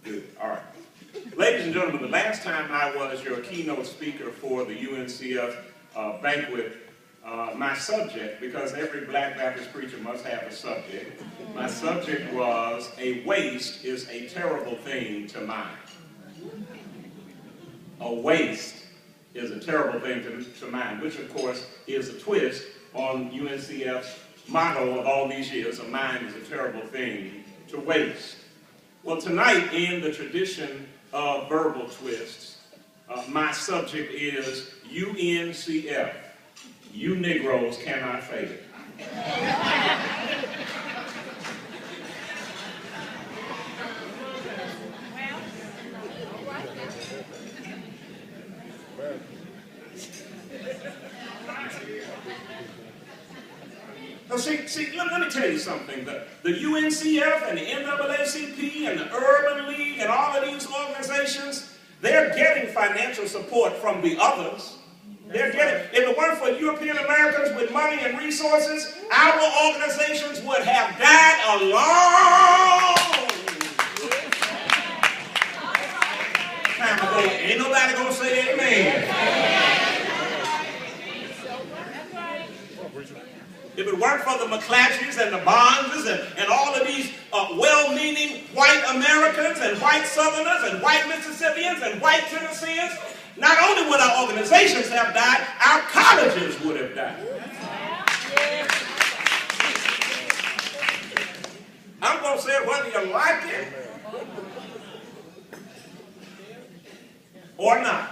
Good. All right. Ladies and gentlemen, the last time I was your keynote speaker for the UNCF banquet, my subject, because every Black Baptist preacher must have a subject, my subject was "A waste is a terrible thing to mind." A waste is a terrible thing to mind, which of course is a twist on UNCF's motto of all these years: a mind is a terrible thing to waste. Well, tonight, in the tradition of verbal twists, my subject is UNCF. You Negroes cannot fail. Now, see, let me tell you something. The UNCF and the NAACP and the Urban League and all of these organizations, they're getting financial support from the others. They're getting, if it weren't for European Americans with money and resources, our organizations would have died a long time ago. Ain't nobody gonna say amen. If it weren't for the McClatchys and the Bonds and all of these well-meaning white Americans and white Southerners and white Mississippians and white Tennesseans, not only would our organizations have died, our colleges would have died. I'm going to say it whether you like it or not.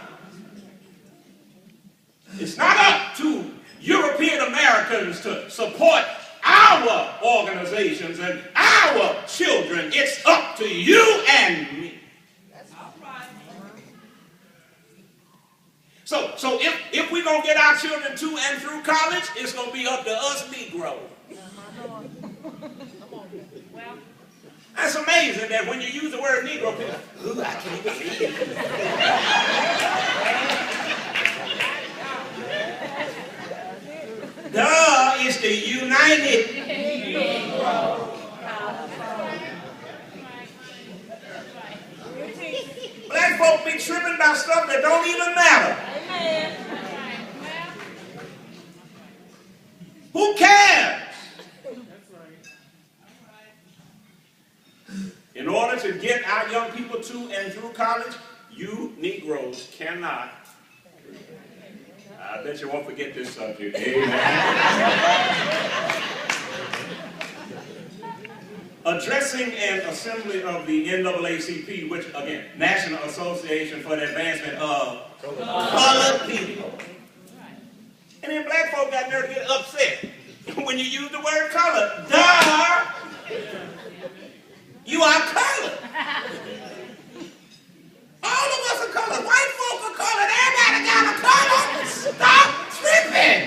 It's not up to European Americans to support our organizations and our children. It's up to you and me. So if we're going to get our children to and through college, it's going to be up to us Negroes. That's amazing that when you use the word Negro, people, ooh, I can't believe it. Duh, it's the United Negro. Black folk be tripping about stuff that don't even matter. Who cares? In order to get our young people to and through college, you Negroes cannot. I bet you won't forget this subject. Amen. Addressing an assembly of the NAACP, which, again, National Association for the Advancement of Colored People. And then black folk got there to get upset when you use the word color. Duh! You are colored. All of us are colored. White folk are colored. Everybody got a color. Stop tripping.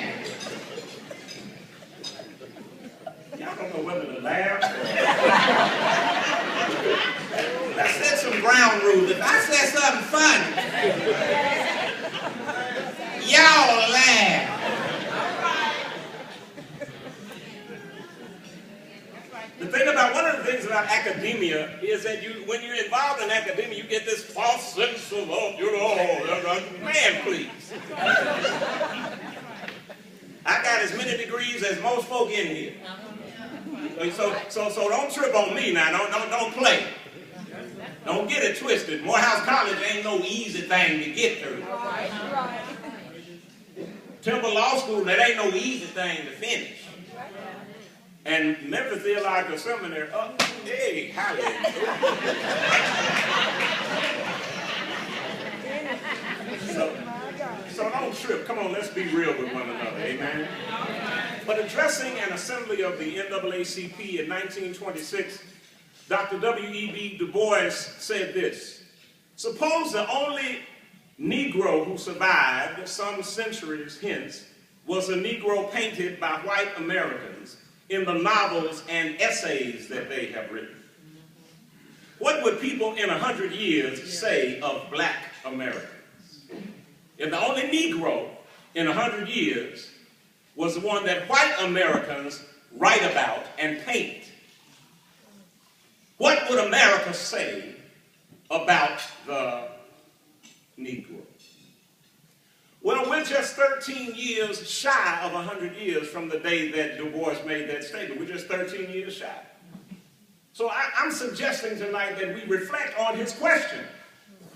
Y'all don't know whether to laugh. Let's set some ground rules. If I said something funny, y'all laugh. The thing about, one of the things about academia is that when you're involved in academia, you get this false sense of, man, please. I got as many degrees as most folk in here. So don't trip on me now. Don't play. Don't get it twisted. Morehouse College ain't no easy thing to get through. Temple Law School, that ain't no easy thing to finish. And Memphis Theological Seminary, hey, hallelujah. So don't trip. Come on, let's be real with one another, amen? But addressing an assembly of the NAACP in 1926, Dr. W.E.B. Du Bois said this: suppose the only Negro who survived some centuries hence was a Negro painted by white Americans in the novels and essays that they have written. What would people in 100 years say of black Americans? If the only Negro in 100 years was the one that white Americans write about and paint, what would America say about the Negro? Well, we're just 13 years shy of 100 years from the day that Du Bois made that statement. We're just 13 years shy. So I'm suggesting tonight that we reflect on his question.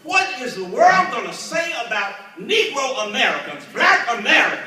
What is the world going to say about Negro Americans, black Americans,